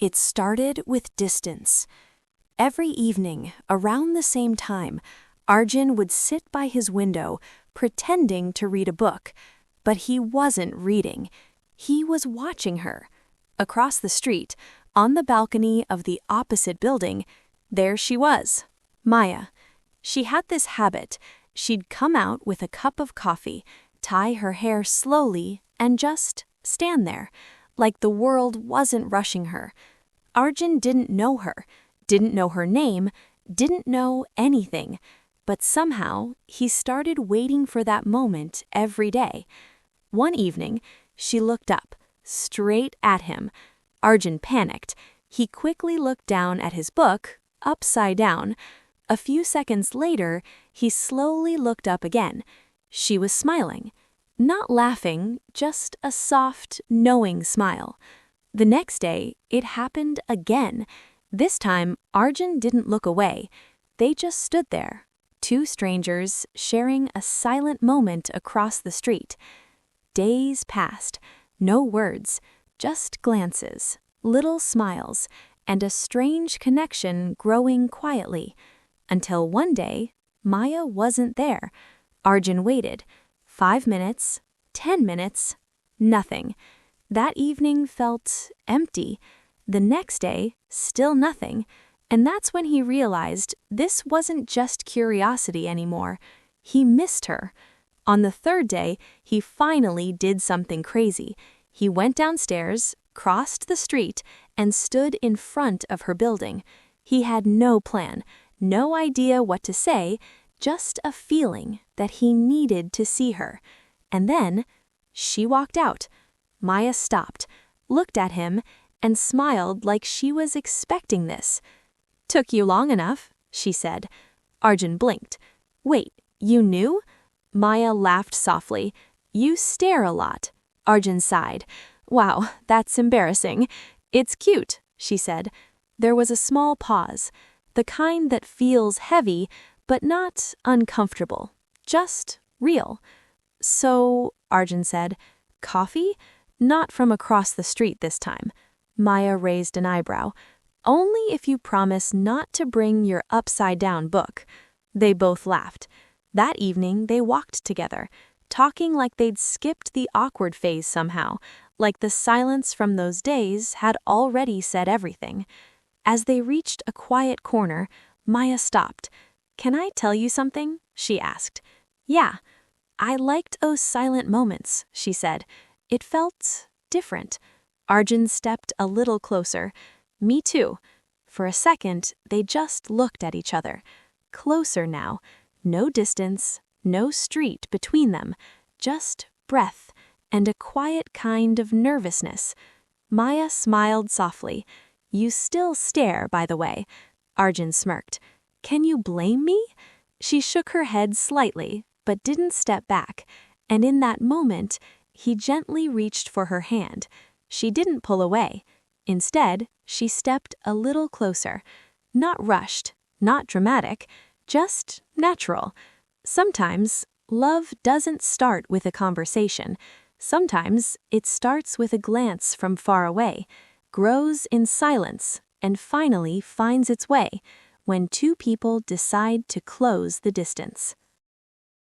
It started with distance. Every evening, around the same time, Arjun would sit by his window, pretending to read a book. But he wasn't reading. He was watching her. Across the street, on the balcony of the opposite building, there she was, Maya. She had this habit. She'd come out with a cup of coffee, tie her hair slowly, and just stand there, like the world wasn't rushing her. Arjun didn't know her name, didn't know anything, but somehow he started waiting for that moment every day. One evening, she looked up, straight at him. Arjun panicked. He quickly looked down at his book, upside down. A few seconds later, he slowly looked up again. She was smiling. Not laughing, just a soft, knowing smile. The next day, it happened again. This time, Arjun didn't look away. They just stood there, two strangers sharing a silent moment across the street. Days passed, no words, just glances, little smiles, and a strange connection growing quietly. Until one day, Maya wasn't there. Arjun waited. 5 minutes, 10 minutes, nothing. That evening felt empty. The next day, still nothing. And that's when he realized this wasn't just curiosity anymore. He missed her. On the third day, he finally did something crazy. He went downstairs, crossed the street, and stood in front of her building. He had no plan, no idea what to say, just a feeling that he needed to see her. And then, she walked out. Maya stopped, looked at him, and smiled like she was expecting this. "Took you long enough," she said. Arjun blinked. "Wait, you knew?" Maya laughed softly. "You stare a lot." Arjun sighed. "Wow, that's embarrassing." "It's cute," she said. There was a small pause, the kind that feels heavy, but not uncomfortable, just real. "So," Arjun said, "coffee? Not from across the street this time." Maya raised an eyebrow. "Only if you promise not to bring your upside-down book." They both laughed. That evening, they walked together, talking like they'd skipped the awkward phase somehow, like the silence from those days had already said everything. As they reached a quiet corner, Maya stopped. "Can I tell you something?" she asked. "Yeah." "I liked those silent moments," she said. "It felt different." Arjun stepped a little closer. "Me too." For a second, they just looked at each other. Closer now. No distance, no street between them. Just breath and a quiet kind of nervousness. Maya smiled softly. "You still stare, by the way." Arjun smirked. "Can you blame me?" She shook her head slightly, but didn't step back. And in that moment, he gently reached for her hand. She didn't pull away. Instead, she stepped a little closer. Not rushed, not dramatic, just natural. Sometimes, love doesn't start with a conversation. Sometimes, it starts with a glance from far away, grows in silence, and finally finds its way when two people decide to close the distance.